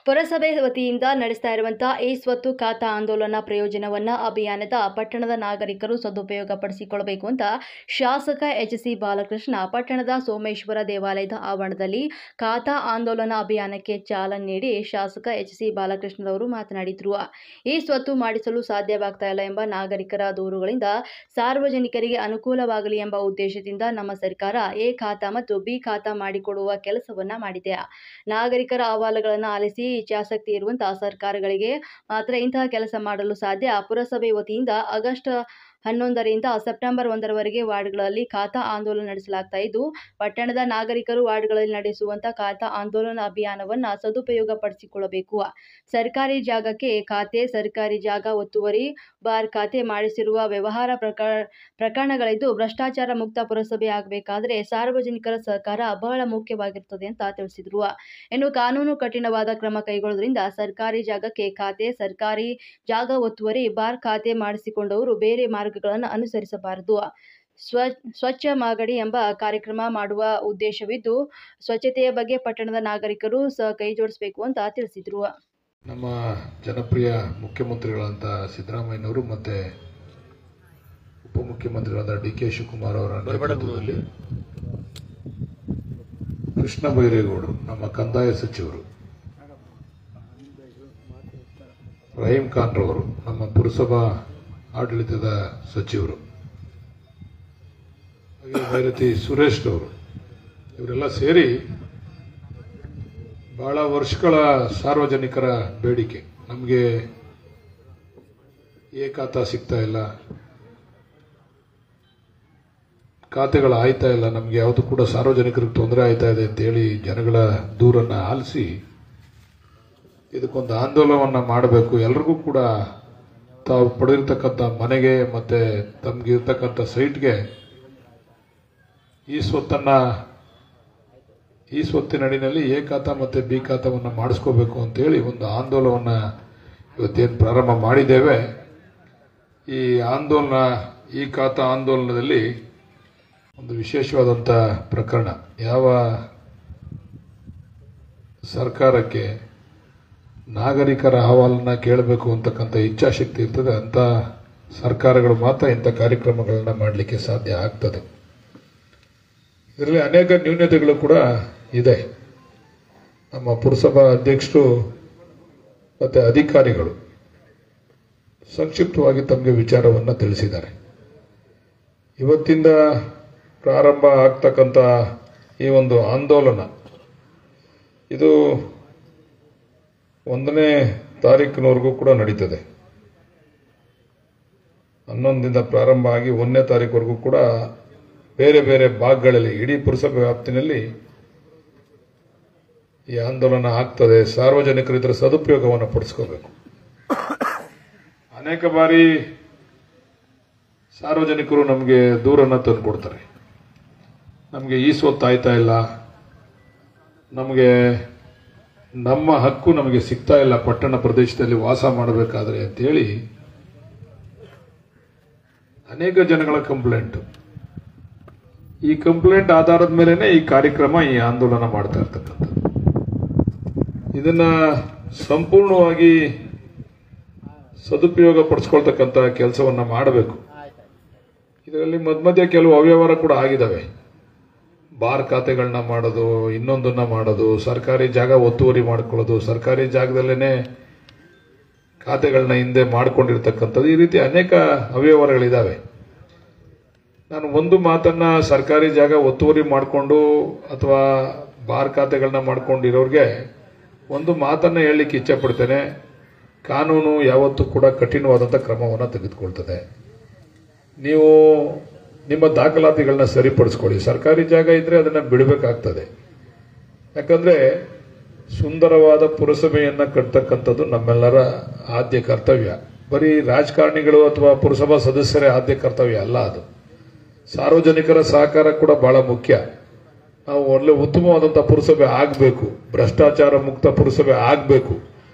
ಪುರಸಭೆ ವತಿಯಿಂದ ನಡೆಸ್ತಾ ಇರುವಂತಹ ಈ ಸ್ವತ್ತು ಖಾತಾ ಆಂದೋಲನ ಪ್ರಯೋಜನವನ್ನು ಅಭಿಯಾನದ ಪಟ್ಟಣದ ನಾಗರಿಕರು ಸದುಪಯೋಗ ಪಡಿಸಿಕೊಳ್ಳಬೇಕು ಅಂತ ಶಾಸಕ ಎಚ್.ಸಿ. ಬಾಲಕೃಷ್ಣ ಪಟ್ಟಣದ ಸೋಮೇಶ್ವರ ದೇವಾಲಯದ ಆವರಣದಲ್ಲಿ ಖಾತಾ ಆಂದೋಲನ ಅಭಿಯಾನಕ್ಕೆ ಚಾಲನೆ ನೀಡಿ ಶಾಸಕ ಎಚ್.ಸಿ. ಬಾಲಕೃಷ್ಣರವರು ಮಾತನಾಡಿದರು. ಈ ಸ್ವತ್ತು ಮಾಡಿಸಲು ಸಾಧ್ಯವಾಗ್ತಾ ಇಲ್ಲ ಎಂಬ ನಾಗರಿಕರ ದೂರುಗಳಿಂದ ಸಾರ್ವಜನಿಕರಿಗೆ ಅನುಕೂಲವಾಗಲಿ ಎಂಬ ಉದ್ದೇಶದಿಂದ ನಮ್ಮ ಸರ್ಕಾರ ಎ ಖಾತಾ ಮತ್ತು ಬಿ ಖಾತಾ ಮಾಡಿಕೊಡುವ ಕೆಲಸವನ್ನ ಮಾಡಿದೆ. ನಾಗರಿಕರ ಅಹವಾಲುಗಳನ್ನು ಆಲಿಸಿ ಇಚ್ಛಾಶಕ್ತಿ ಇರುವಂತಹ ಸರ್ಕಾರಗಳಿಗೆ ಮಾತ್ರ ಇಂತಹ ಕೆಲಸ ಮಾಡಲು ಸಾಧ್ಯ. ಪುರಸಭೆ ವತಿಯಿಂದ ಆಗಸ್ಟ್ 11ರಿಂದ ಸೆಪ್ಟೆಂಬರ್ 1ರವರೆಗೆ ವಾರ್ಡ್ಗಳಲ್ಲಿ ಖಾತಾ ಆಂದೋಲನ ನಡೆಸಲಾಗ್ತಾ ಇದ್ದು, ಪಟ್ಟಣದ ನಾಗರಿಕರು ವಾರ್ಡ್ಗಳಲ್ಲಿ ನಡೆಸುವಂತಹ ಖಾತಾ ಆಂದೋಲನ ಅಭಿಯಾನವನ್ನು ಸದುಪಯೋಗ ಪಡಿಸಿಕೊಳ್ಳಬೇಕು. ಸರ್ಕಾರಿ ಜಾಗಕ್ಕೆ ಖಾತೆ, ಸರ್ಕಾರಿ ಜಾಗ ಒತ್ತುವರಿ, ಬಾರ್ ಖಾತೆ ಮಾಡಿಸಿರುವ ವ್ಯವಹಾರ ಪ್ರಕರಣಗಳಿದ್ದು ಭ್ರಷ್ಟಾಚಾರ ಮುಕ್ತ ಪುರಸಭೆ ಆಗಬೇಕಾದರೆ ಸಾರ್ವಜನಿಕರ ಸಹಕಾರ ಬಹಳ ಮುಖ್ಯವಾಗಿರುತ್ತದೆ ಅಂತ ತಿಳಿಸಿದರು. ಇನ್ನು ಕಾನೂನು ಕಠಿಣವಾದ ಕ್ರಮ ಕೈಗೊಳ್ಳುವುದರಿಂದ ಸರ್ಕಾರಿ ಜಾಗಕ್ಕೆ ಖಾತೆ, ಸರ್ಕಾರಿ ಜಾಗ ಒತ್ತುವರಿ, ಬಾರ್ ಖಾತೆ ಮಾಡಿಸಿಕೊಂಡವರು ಬೇರೆ ಮಾರ್ಗಗಳನ್ನು ಅನುಸರಿಸಬಾರದು. ಸ್ವಚ್ಛ ಮಾಗಡಿ ಎಂಬ ಕಾರ್ಯಕ್ರಮ ಮಾಡುವ ಉದ್ದೇಶವಿದ್ದು, ಸ್ವಚ್ಛತೆಯ ಬಗ್ಗೆ ಪಟ್ಟಣದ ನಾಗರಿಕರು ಸಹ ಕೈ ಜೋಡಿಸಬೇಕು ಅಂತ ತಿಳಿಸಿದರು. ನಮ್ಮ ಜನಪ್ರಿಯ ಮುಖ್ಯಮಂತ್ರಿಗಳಂತ ಸಿದ್ದರಾಮಯ್ಯನವರು ಮತ್ತೆ ಉಪಮುಖ್ಯಮಂತ್ರಿಗಳಾದ ಡಿ.ಕೆ. ಶಿವಕುಮಾರ್ ಅವರ ನೇತೃತ್ವದಲ್ಲಿ ಕೃಷ್ಣ ಬೈರೇಗೌಡರು, ನಮ್ಮ ಕಂದಾಯ ಸಚಿವರು, ರಹೀಂ ಖಾನ್ ರವರು, ನಮ್ಮ ಪುರಸಭಾ ಆಡಳಿತದ ಸಚಿವರು, ಹಾಗೆ ಭೈರತಿ ಸುರೇಶ್ ಅವರು, ಇವರೆಲ್ಲ ಸೇರಿ ಬಹಳ ವರ್ಷಗಳ ಸಾರ್ವಜನಿಕರ ಬೇಡಿಕೆ, ನಮಗೆ ಎ ಖಾತಾ ಸಿಗ್ತಾ ಇಲ್ಲ, ಖಾತೆಗಳು ಆಯ್ತಾ ಇಲ್ಲ, ನಮಗೆ ಯಾವುದು ಕೂಡ ಸಾರ್ವಜನಿಕರಿಗೆ ತೊಂದರೆ ಆಯ್ತಾ ಇದೆ ಅಂತೇಳಿ ಜನಗಳ ದೂರನ್ನು ಆಲಿಸಿ ಇದಕ್ಕೊಂದು ಆಂದೋಲನವನ್ನು ಮಾಡಬೇಕು. ಎಲ್ರಿಗೂ ಕೂಡ ತಾವು ಪಡೆದಿರ್ತಕ್ಕಂಥ ಮನೆಗೆ ಮತ್ತೆ ತಮಗಿರ್ತಕ್ಕಂಥ ಸೈಟ್ಗೆ ಈ ಸ್ವತ್ತಿನ ಅಡಿನಲ್ಲಿ ಎ ಖಾತಾ ಮತ್ತು ಬಿ ಖಾತಾವನ್ನು ಮಾಡಿಸ್ಕೋಬೇಕು ಅಂತೇಳಿ ಒಂದು ಆಂದೋಲನವನ್ನು ಇವತ್ತೇನು ಪ್ರಾರಂಭ ಮಾಡಿದ್ದೇವೆ. ಈ ಆಂದೋಲನ, ಈ ಖಾತಾ ಆಂದೋಲನದಲ್ಲಿ ಒಂದು ವಿಶೇಷವಾದಂಥ ಪ್ರಕರಣ, ಯಾವ ಸರ್ಕಾರಕ್ಕೆ ನಾಗರಿಕರ ಅಹವಾಲನ್ನ ಕೇಳಬೇಕು ಅಂತಕ್ಕಂಥ ಇಚ್ಛಾಶಕ್ತಿ ಇರ್ತದೆ ಅಂಥ ಸರ್ಕಾರಗಳು ಮಾತ್ರ ಇಂಥ ಕಾರ್ಯಕ್ರಮಗಳನ್ನ ಮಾಡಲಿಕ್ಕೆ ಸಾಧ್ಯ ಆಗ್ತದೆ. ಇದರಲ್ಲಿ ಅನೇಕ ನ್ಯೂನತೆಗಳು ಕೂಡ ಇದೆ. ನಮ್ಮ ಪುರಸಭಾ ಅಧ್ಯಕ್ಷರು ಮತ್ತು ಅಧಿಕಾರಿಗಳು ಸಂಕ್ಷಿಪ್ತವಾಗಿ ತಮಗೆ ವಿಚಾರವನ್ನು ತಿಳಿಸಿದ್ದಾರೆ. ಇವತ್ತಿಂದ ಪ್ರಾರಂಭ ಆಗ್ತಕ್ಕಂಥ ಈ ಒಂದು ಆಂದೋಲನ ಇದು 1ನೇ ತಾರೀಕಿನವರೆಗೂ ಕೂಡ ನಡೀತದೆ. 11ರಿಂದ ಪ್ರಾರಂಭ ಆಗಿ 1ನೇ ತಾರೀಕುವರೆಗೂ ಕೂಡ ಬೇರೆ ಬೇರೆ ಭಾಗಗಳಲ್ಲಿ ಇಡೀ ಪುರಸಭೆ ವ್ಯಾಪ್ತಿನಲ್ಲಿ ಈ ಆಂದೋಲನ ಆಗ್ತದೆ. ಸಾರ್ವಜನಿಕರು ಇದರ ಸದುಪಯೋಗವನ್ನು ಪಡಿಸ್ಕೋಬೇಕು. ಅನೇಕ ಬಾರಿ ಸಾರ್ವಜನಿಕರು ನಮಗೆ ದೂರನ್ನು ತಂದು ಕೊಡ್ತಾರೆ, ನಮಗೆ ಈ ಸ್ವತ್ತು ಆಯ್ತಾ ಇಲ್ಲ, ನಮಗೆ ನಮ್ಮ ಹಕ್ಕು ನಮಗೆ ಸಿಗ್ತಾ ಇಲ್ಲ ಪಟ್ಟಣ ಪ್ರದೇಶದಲ್ಲಿ ವಾಸ ಮಾಡಬೇಕಾದ್ರೆ ಅಂತೇಳಿ ಅನೇಕ ಜನಗಳ ಕಂಪ್ಲೇಂಟ್. ಈ ಕಂಪ್ಲೇಂಟ್ ಆಧಾರದ ಮೇಲೆನೆ ಈ ಕಾರ್ಯಕ್ರಮ, ಈ ಆಂದೋಲನ ಮಾಡ್ತಾ ಇರ್ತಕ್ಕಂಥದ್ದು. ಇದನ್ನ ಸಂಪೂರ್ಣವಾಗಿ ಸದುಪಯೋಗ ಪಡಿಸ್ಕೊಳ್ತಕ್ಕಂಥ ಕೆಲಸವನ್ನ ಮಾಡಬೇಕು. ಇದರಲ್ಲಿ ಮಧ್ಯ ಕೆಲವು ಅವ್ಯವಹಾರ ಕೂಡ ಆಗಿದ್ದಾವೆ. ಬಾರ್ ಖಾತೆಗಳನ್ನ ಮಾಡೋದು, ಇನ್ನೊಂದನ್ನ ಮಾಡೋದು, ಸರ್ಕಾರಿ ಜಾಗ ಒತ್ತುವರಿ ಮಾಡ್ಕೊಳ್ಳೋದು, ಸರ್ಕಾರಿ ಜಾಗದಲ್ಲೇನೆ ಖಾತೆಗಳನ್ನ ಹಿಂದೆ ಮಾಡ್ಕೊಂಡಿರ್ತಕ್ಕಂಥದ್ದು, ಈ ರೀತಿ ಅನೇಕ ಅವ್ಯವಹಾರಗಳಿದ್ದಾವೆ. ನಾನು ಒಂದು ಮಾತನ್ನ ಸರ್ಕಾರಿ ಜಾಗ ಒತ್ತುವರಿ ಮಾಡಿಕೊಂಡು ಅಥವಾ ಬಾರ್ ಖಾತೆಗಳನ್ನ ಮಾಡ್ಕೊಂಡಿರೋರಿಗೆ ಒಂದು ಮಾತನ್ನ ಹೇಳಲಿಕ್ಕೆ ಇಚ್ಛೆ ಪಡ್ತೇನೆ. ಕಾನೂನು ಯಾವತ್ತೂ ಕೂಡ ಕಠಿಣವಾದಂಥ ಕ್ರಮವನ್ನು ತೆಗೆದುಕೊಳ್ತದೆ. ನೀವು ನಿಮ್ಮ ದಾಖಲಾತಿಗಳನ್ನ ಸರಿಪಡಿಸ್ಕೊಳ್ಳಿ. ಸರ್ಕಾರಿ ಜಾಗ ಇದ್ರೆ ಅದನ್ನ ಬಿಡಬೇಕಾಗ್ತದೆ. ಯಾಕಂದ್ರೆ ಸುಂದರವಾದ ಪುರಸಭೆಯನ್ನ ಕಟ್ತಕ್ಕಂಥದ್ದು ನಮ್ಮೆಲ್ಲರ ಆದ್ಯ ಕರ್ತವ್ಯ. ಬರೀ ರಾಜಕಾರಣಿಗಳು ಅಥವಾ ಪುರಸಭಾ ಸದಸ್ಯರೇ ಆದ್ಯ ಕರ್ತವ್ಯ ಅಲ್ಲ, ಅದು ಸಾರ್ವಜನಿಕರ ಸಹಕಾರ ಕೂಡ ಬಹಳ ಮುಖ್ಯ. ನಾವು ಒಳ್ಳೆ ಉತ್ತಮವಾದಂಥ ಪುರಸಭೆ ಆಗಬೇಕು, ಭ್ರಷ್ಟಾಚಾರ ಮುಕ್ತ ಪುರಸಭೆ ಆಗಬೇಕು.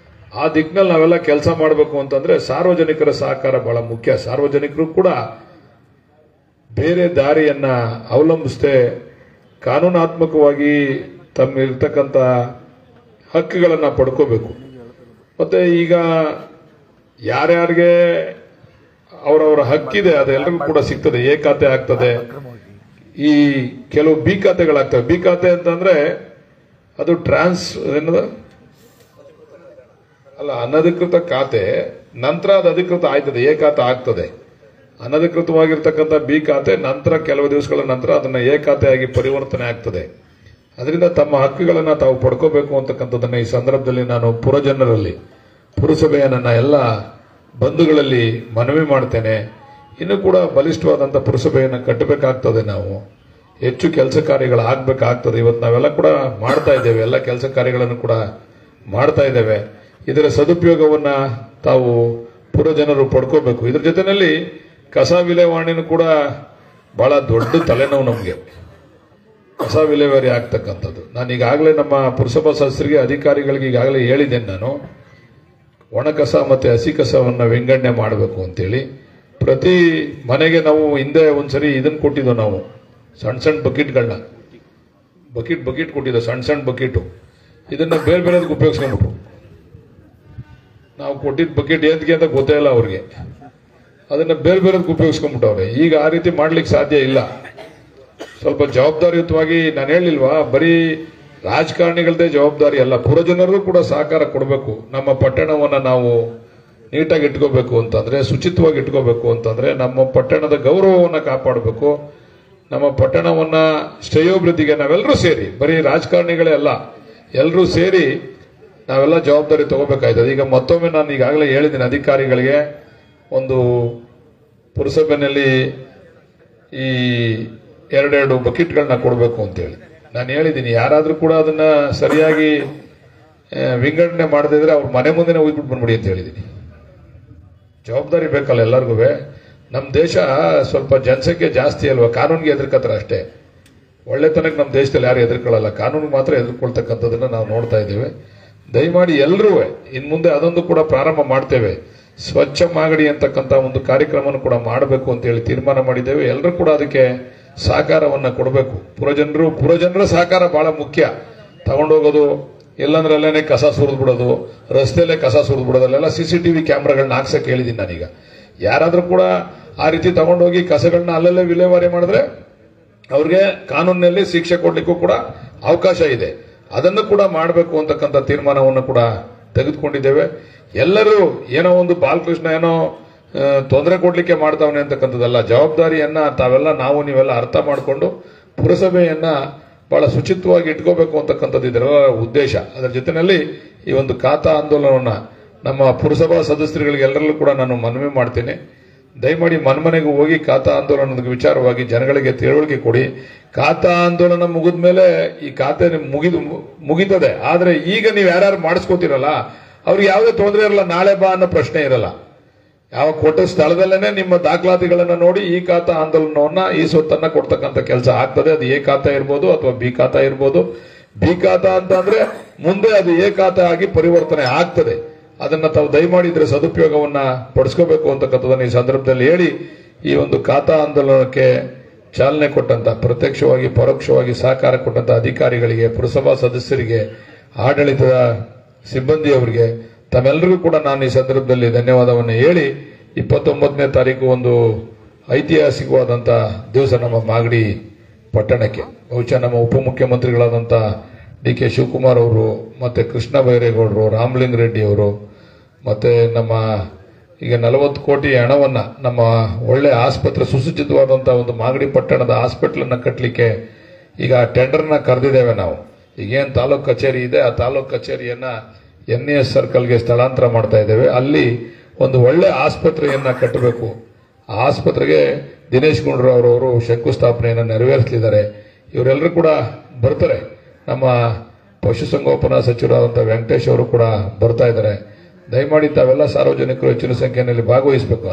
ಆ ದಿಕ್ಕಿನಲ್ಲಿ ನಾವೆಲ್ಲ ಕೆಲಸ ಮಾಡಬೇಕು ಅಂತಂದ್ರೆ ಸಾರ್ವಜನಿಕರ ಸಹಕಾರ ಬಹಳ ಮುಖ್ಯ. ಸಾರ್ವಜನಿಕರು ಕೂಡ ಬೇರೆ ದಾರಿಯನ್ನ ಅವಲಂಬಿಸದೆ ಕಾನೂನಾತ್ಮಕವಾಗಿ ತಮ್ಮ ಇರ್ತಕ್ಕಂಥ ಹಕ್ಕುಗಳನ್ನು ಪಡ್ಕೋಬೇಕು. ಮತ್ತೆ ಈಗ ಯಾರ್ಯಾರಿಗೆ ಅವರವರ ಹಕ್ಕಿದೆ ಅದೆಲ್ಲರಿಗೂ ಕೂಡ ಸಿಗ್ತದೆ. ಎ ಖಾತೆ ಆಗ್ತದೆ, ಈ ಕೆಲವು ಬಿ ಖಾತೆಗಳಾಗ್ತವೆ. ಬಿ ಖಾತೆ ಅಂತಂದ್ರೆ ಅದು ಏನದ ಅಲ್ಲ, ಅನಧಿಕೃತ ಖಾತೆ ನಂತರ ಅದು ಅಧಿಕೃತ ಆಯ್ತದೆ, ಎ ಖಾತೆ ಆಗ್ತದೆ. ಅನಧಿಕೃತವಾಗಿರ್ತಕ್ಕಂಥ ಬಿ ಖಾತೆ ನಂತರ ಕೆಲವು ದಿವಸಗಳ ನಂತರ ಅದನ್ನ ಎ ಖಾತೆಯಾಗಿ ಪರಿವರ್ತನೆ ಆಗ್ತದೆ. ಅದರಿಂದ ತಮ್ಮ ಹಕ್ಕುಗಳನ್ನು ತಾವು ಪಡ್ಕೋಬೇಕು ಅಂತಕ್ಕಂಥದ್ದನ್ನ ಈ ಸಂದರ್ಭದಲ್ಲಿ ನಾನು ಪುರಜನರಲ್ಲಿ, ಪುರಸಭೆಯ ನನ್ನ ಎಲ್ಲ ಬಂಧುಗಳಲ್ಲಿ ಮನವಿ ಮಾಡ್ತೇನೆ. ಇನ್ನು ಕೂಡ ಬಲಿಷ್ಠವಾದಂಥ ಪುರಸಭೆಯನ್ನು ಕಟ್ಟಬೇಕಾಗ್ತದೆ. ನಾವು ಹೆಚ್ಚು ಕೆಲಸ ಕಾರ್ಯಗಳು ಆಗ್ಬೇಕಾಗ್ತದೆ. ಇವತ್ತು ನಾವೆಲ್ಲ ಕೂಡ ಮಾಡ್ತಾ ಇದ್ದೇವೆ, ಎಲ್ಲ ಕೆಲಸ ಕಾರ್ಯಗಳನ್ನು ಕೂಡ ಮಾಡ್ತಾ ಇದ್ದೇವೆ. ಇದರ ಸದುಪಯೋಗವನ್ನ ತಾವು ಪುರಜನರು ಪಡ್ಕೋಬೇಕು. ಇದ್ರ ಜೊತೆಯಲ್ಲಿ ಕಸ ವಿಲೇವಾರಿನೂ ಕೂಡ ಬಹಳ ದೊಡ್ಡ ತಲೆನೋವು ನಮಗೆ, ಕಸ ವಿಲೇವಾರಿ ಆಗ್ತಕ್ಕಂಥದ್ದು. ನಾನು ಈಗಾಗಲೇ ನಮ್ಮ ಪುರಸಭಾ ಸದಸ್ಯರಿಗೆ, ಅಧಿಕಾರಿಗಳಿಗೆ ಈಗಾಗಲೇ ಹೇಳಿದ್ದೇನೆ. ನಾನು ಒಣ ಕಸ ಮತ್ತೆ ಹಸಿ ಕಸವನ್ನು ವಿಂಗಡಣೆ ಮಾಡಬೇಕು ಅಂತೇಳಿ ಪ್ರತಿ ಮನೆಗೆ ನಾವು ಹಿಂದೆ ಒಂದ್ಸರಿ ಇದನ್ನು ಕೊಟ್ಟಿದ್ದೋ, ನಾವು ಸಣ್ಣ ಸಣ್ಣ ಬಕೆಟ್ಗಳನ್ನ ಬಕೆಟ್ ಕೊಟ್ಟಿದ್ದೋ, ಸಣ್ಣ ಸಣ್ಣ ಬಕೆಟು. ಇದನ್ನ ಬೇರೆ ಬೇರೆದಕ್ಕೆ ಉಪಯೋಗಿಸ್ಕೊಂಡ್ಬಿಟ್ರು. ನಾವು ಕೊಟ್ಟಿದ್ದ ಬಕೆಟ್ ಏನ್ಗೆ ಅಂತ ಗೊತ್ತೇ ಇಲ್ಲ ಅವ್ರಿಗೆ, ಅದನ್ನ ಬೇರೆ ಬೇರೆದಕ್ಕೆ ಉಪಯೋಗಿಸ್ಕೊಂಡ್ಬಿಟ್ಟವ್ರೆ. ಈಗ ಆ ರೀತಿ ಮಾಡ್ಲಿಕ್ಕೆ ಸಾಧ್ಯ ಇಲ್ಲ. ಸ್ವಲ್ಪ ಜವಾಬ್ದಾರಿಯುತವಾಗಿ, ನಾನು ಹೇಳಿಲ್ವಾ, ಬರೀ ರಾಜಕಾರಣಿಗಳದೇ ಜವಾಬ್ದಾರಿ ಅಲ್ಲ, ಪುರಜನರು ಕೂಡ ಸಹಕಾರ ಕೊಡಬೇಕು. ನಮ್ಮ ಪಟ್ಟಣವನ್ನ ನಾವು ನೀಟಾಗಿ ಇಟ್ಕೋಬೇಕು ಅಂತಂದ್ರೆ, ಶುಚಿತ್ವವಾಗಿ ಇಟ್ಕೋಬೇಕು ಅಂತಂದ್ರೆ, ನಮ್ಮ ಪಟ್ಟಣದ ಗೌರವವನ್ನು ಕಾಪಾಡಬೇಕು. ನಮ್ಮ ಪಟ್ಟಣವನ್ನ ಶ್ರೇಯೋಭಿವೃದ್ಧಿಗೆ ನಾವೆಲ್ಲರೂ ಸೇರಿ, ಬರೀ ರಾಜಕಾರಣಿಗಳೇ ಅಲ್ಲ, ಎಲ್ಲರೂ ಸೇರಿ ನಾವೆಲ್ಲ ಜವಾಬ್ದಾರಿ ತಗೋಬೇಕಾಯ್ತದೆ. ಈಗ ಮತ್ತೊಮ್ಮೆ ನಾನು ಈಗಾಗಲೇ ಹೇಳಿದ್ದೀನಿ ಅಧಿಕಾರಿಗಳಿಗೆ, ಒಂದು ಪುರಸಭೆಯಲ್ಲಿ ಈ 2 ಬಕೆಟ್ಗಳನ್ನ ಕೊಡಬೇಕು ಅಂತೇಳಿ ನಾನು ಹೇಳಿದ್ದೀನಿ. ಯಾರಾದ್ರೂ ಕೂಡ ಅದನ್ನ ಸರಿಯಾಗಿ ವಿಂಗಡಣೆ ಮಾಡದಿದ್ರೆ ಅವ್ರ ಮನೆ ಮುಂದೆನೇ ಹೋಗ್ಬಿಟ್ಟು ಬಂದ್ಬಿಡಿ ಅಂತ ಹೇಳಿದ್ದೀನಿ. ಜವಾಬ್ದಾರಿ ಬೇಕಲ್ಲ ಎಲ್ಲರಿಗೂ. ನಮ್ಮ ದೇಶ ಸ್ವಲ್ಪ ಜನಸಂಖ್ಯೆ ಜಾಸ್ತಿ ಅಲ್ವಾ, ಕಾನೂನಿಗೆ ಎದುರ್ಕತ್ತಾರೆ ಅಷ್ಟೇ. ಒಳ್ಳೆತನಕ್ಕೆ ನಮ್ಮ ದೇಶದಲ್ಲಿ ಯಾರು ಎದುರ್ಕೊಳ್ಳಲ್ಲ, ಕಾನೂನಿಗೆ ಮಾತ್ರ ಎದುರ್ಕೊಳ್ತಕ್ಕಂಥದ್ದನ್ನ ನಾವು ನೋಡ್ತಾ ಇದ್ದೇವೆ. ದಯಮಾಡಿ ಎಲ್ಲರೂ ಇನ್ ಮುಂದೆ ಅದೊಂದು ಕೂಡ ಪ್ರಾರಂಭ ಮಾಡ್ತೇವೆ. ಸ್ವಚ್ಛ ಮಾಗಡಿ ಅಂತಕ್ಕಂಥ ಒಂದು ಕಾರ್ಯಕ್ರಮವನ್ನು ಕೂಡ ಮಾಡಬೇಕು ಅಂತ ಹೇಳಿ ತೀರ್ಮಾನ ಮಾಡಿದ್ದೇವೆ. ಎಲ್ಲರೂ ಕೂಡ ಅದಕ್ಕೆ ಸಹಕಾರವನ್ನ ಕೊಡಬೇಕು. ಪುರಜನರ ಸಹಕಾರ ಬಹಳ ಮುಖ್ಯ. ತಗೊಂಡೋಗೋದು, ಇಲ್ಲಾಂದ್ರೆ ಅಲ್ಲೇನೆ ಕಸ ಸುರಿದು ಬಿಡೋದು, ರಸ್ತೆಯಲ್ಲೇ ಕಸ ಸುರಿದು ಬಿಡೋದು, ಅಲ್ಲೆಲ್ಲ CCTV ಕ್ಯಾಮ್ರಾಗಳನ್ನ ಹಾಕ್ಸಕ್ಕೆ ಹೇಳಿದ್ದೀನಿ ನಾನೀಗ. ಯಾರಾದ್ರೂ ಕೂಡ ಆ ರೀತಿ ತಗೊಂಡೋಗಿ ಕಸಗಳನ್ನ ಅಲ್ಲಲ್ಲೇ ವಿಲೇವಾರಿ ಮಾಡಿದ್ರೆ ಅವ್ರಿಗೆ ಕಾನೂನಿನಲ್ಲಿ ಶಿಕ್ಷೆ ಕೊಡ್ಲಿಕ್ಕೂ ಕೂಡ ಅವಕಾಶ ಇದೆ. ಅದನ್ನು ಕೂಡ ಮಾಡಬೇಕು ಅಂತಕ್ಕಂಥ ತೀರ್ಮಾನವನ್ನು ಕೂಡ ತೆಗೆದುಕೊಂಡಿದ್ದೇವೆ. ಎಲ್ಲರೂ ಏನೋ ಒಂದು ಬಾಲಕೃಷ್ಣ ಏನೋ ತೊಂದರೆ ಕೊಡ್ಲಿಕ್ಕೆ ಮಾಡ್ತಾವನೆ ಅಂತಕ್ಕಂಥದ್ದಲ್ಲ. ಜವಾಬ್ದಾರಿಯನ್ನ ತಾವೆಲ್ಲ ನೀವೆಲ್ಲ ಅರ್ಥ ಮಾಡಿಕೊಂಡು ಪುರಸಭೆಯನ್ನ ಬಹಳ ಶುಚಿತ್ವವಾಗಿ ಇಟ್ಕೋಬೇಕು ಅಂತಕ್ಕಂಥದ್ದು ಇದರ ಉದ್ದೇಶ. ಅದರ ಜೊತೆಯಲ್ಲಿ ಈ ಒಂದು ಖಾತಾ ಆಂದೋಲನವನ್ನ ನಮ್ಮ ಪುರಸಭಾ ಸದಸ್ಯರುಗಳಿಗೆ ಎಲ್ಲರಲ್ಲೂ ಕೂಡ ನಾನು ಮನವಿ ಮಾಡ್ತೇನೆ. ದಯಮಾಡಿ ಮನೆಗೆ ಹೋಗಿ ಖಾತಾ ಆಂದೋಲನದ ವಿಚಾರವಾಗಿ ಜನಗಳಿಗೆ ತಿಳುವಳಿಕೆ ಕೊಡಿ. ಖಾತಾ ಆಂದೋಲನ ಮುಗಿದ ಮೇಲೆ ಈ ಖಾತೆ ಮುಗಿತದೆ. ಆದ್ರೆ ಈಗ ನೀವು ಯಾರ್ಯಾರು ಮಾಡಿಸ್ಕೋತಿರಲ್ಲ ಅವ್ರಿಗೆ ಯಾವುದೇ ತೊಂದರೆ ಇರಲ್ಲ, ನಾಳೆ ಬಾ ಅನ್ನೋ ಪ್ರಶ್ನೆ ಇರಲ್ಲ. ಯಾವ ಕೊಟ್ಟ ಸ್ಥಳದಲ್ಲೇನೆ ನಿಮ್ಮ ದಾಖಲಾತಿಗಳನ್ನ ನೋಡಿ ಈ ಖಾತಾ ಆಂದೋಲನವನ್ನ, ಈ ಸ್ವತ್ತನ್ನ ಕೊಡ್ತಕ್ಕಂಥ ಕೆಲಸ ಆಗ್ತದೆ. ಅದು ಎ ಖಾತಾ ಇರ್ಬೋದು ಅಥವಾ ಬಿ ಖಾತಾ ಇರ್ಬೋದು. ಬಿ ಖಾತಾ ಅಂತ ಅಂದ್ರೆ ಮುಂದೆ ಅದು ಎ ಖಾತಾ ಆಗಿ ಪರಿವರ್ತನೆ ಆಗ್ತದೆ. ಅದನ್ನ ತಾವು ದಯಮಾಡಿ ಇದ್ರ ಸದುಪಯೋಗವನ್ನ ಪಡಿಸ್ಕೋಬೇಕು ಅಂತಕ್ಕಂಥದ್ದನ್ನ ಈ ಸಂದರ್ಭದಲ್ಲಿ ಹೇಳಿ, ಈ ಒಂದು ಖಾತಾ ಆಂದೋಲನಕ್ಕೆ ಚಾಲನೆ ಕೊಟ್ಟಂತ, ಪ್ರತ್ಯಕ್ಷವಾಗಿ ಪರೋಕ್ಷವಾಗಿ ಸಹಕಾರ ಕೊಟ್ಟಂತ ಅಧಿಕಾರಿಗಳಿಗೆ, ಪುರಸಭಾ ಸದಸ್ಯರಿಗೆ, ಆಡಳಿತದ ಸಿಬ್ಬಂದಿಯವರಿಗೆ ತಮ್ಮೆಲ್ಲರಿಗೂ ಕೂಡ ನಾನು ಈ ಸಂದರ್ಭದಲ್ಲಿ ಧನ್ಯವಾದವನ್ನು ಹೇಳಿ, 29ನೇ ತಾರೀಕು ಒಂದು ಐತಿಹಾಸಿಕವಾದಂತ ದಿವಸ ನಮ್ಮ ಮಾಗಡಿ ಪಟ್ಟಣಕ್ಕೆ. ಬಹುಶಃ ನಮ್ಮ ಉಪಮುಖ್ಯಮಂತ್ರಿಗಳಾದಂಥ DK ಶಿವಕುಮಾರ್ ಅವರು, ಮತ್ತೆ ಕೃಷ್ಣ ಬೈರೇಗೌಡರು, ರಾಮಲಿಂಗ ರೆಡ್ಡಿ ಅವರು, ಮತ್ತೆ ನಮ್ಮ ಈಗ 40 ಕೋಟಿ ಹಣವನ್ನ ನಮ್ಮ ಒಳ್ಳೆ ಆಸ್ಪತ್ರೆ, ಸುಸಜ್ಜಿತವಾದಂತಹ ಒಂದು ಮಾಗಡಿ ಪಟ್ಟಣದ ಹಾಸ್ಪಿಟಲ್ ಅನ್ನ ಕಟ್ಟಲಿಕ್ಕೆ ಈಗ ಟೆಂಡರ್ನ ಕರೆದಿದ್ದೇವೆ ನಾವು. ಈಗೇನು ತಾಲೂಕು ಕಚೇರಿ ಇದೆ, ಆ ತಾಲೂಕು ಕಚೇರಿಯನ್ನ NAS ಸರ್ಕಲ್ಗೆ ಸ್ಥಳಾಂತರ ಮಾಡ್ತಾ ಇದ್ದೇವೆ. ಅಲ್ಲಿ ಒಂದು ಒಳ್ಳೆ ಆಸ್ಪತ್ರೆಯನ್ನ ಕಟ್ಟಬೇಕು. ಆ ಆಸ್ಪತ್ರೆಗೆ ದಿನೇಶ್ ಗುಂಡೂರಾವ್ ಅವರು ಶಂಕುಸ್ಥಾಪನೆಯನ್ನು ನೆರವೇರಿಸಲಿದ್ದಾರೆ. ಇವರೆಲ್ಲರೂ ಕೂಡ ಬರ್ತಾರೆ. ನಮ್ಮ ಪಶುಸಂಗೋಪನಾ ಸಚಿವರಾದಂತಹ ವೆಂಕಟೇಶ್ ಅವರು ಕೂಡ ಬರ್ತಾ ಇದ್ದಾರೆ. ದಯಮಾಡಿ ತಾವೆಲ್ಲ ಸಾರ್ವಜನಿಕರು ಹೆಚ್ಚಿನ ಸಂಖ್ಯೆಯಲ್ಲಿ ಭಾಗವಹಿಸಬೇಕು.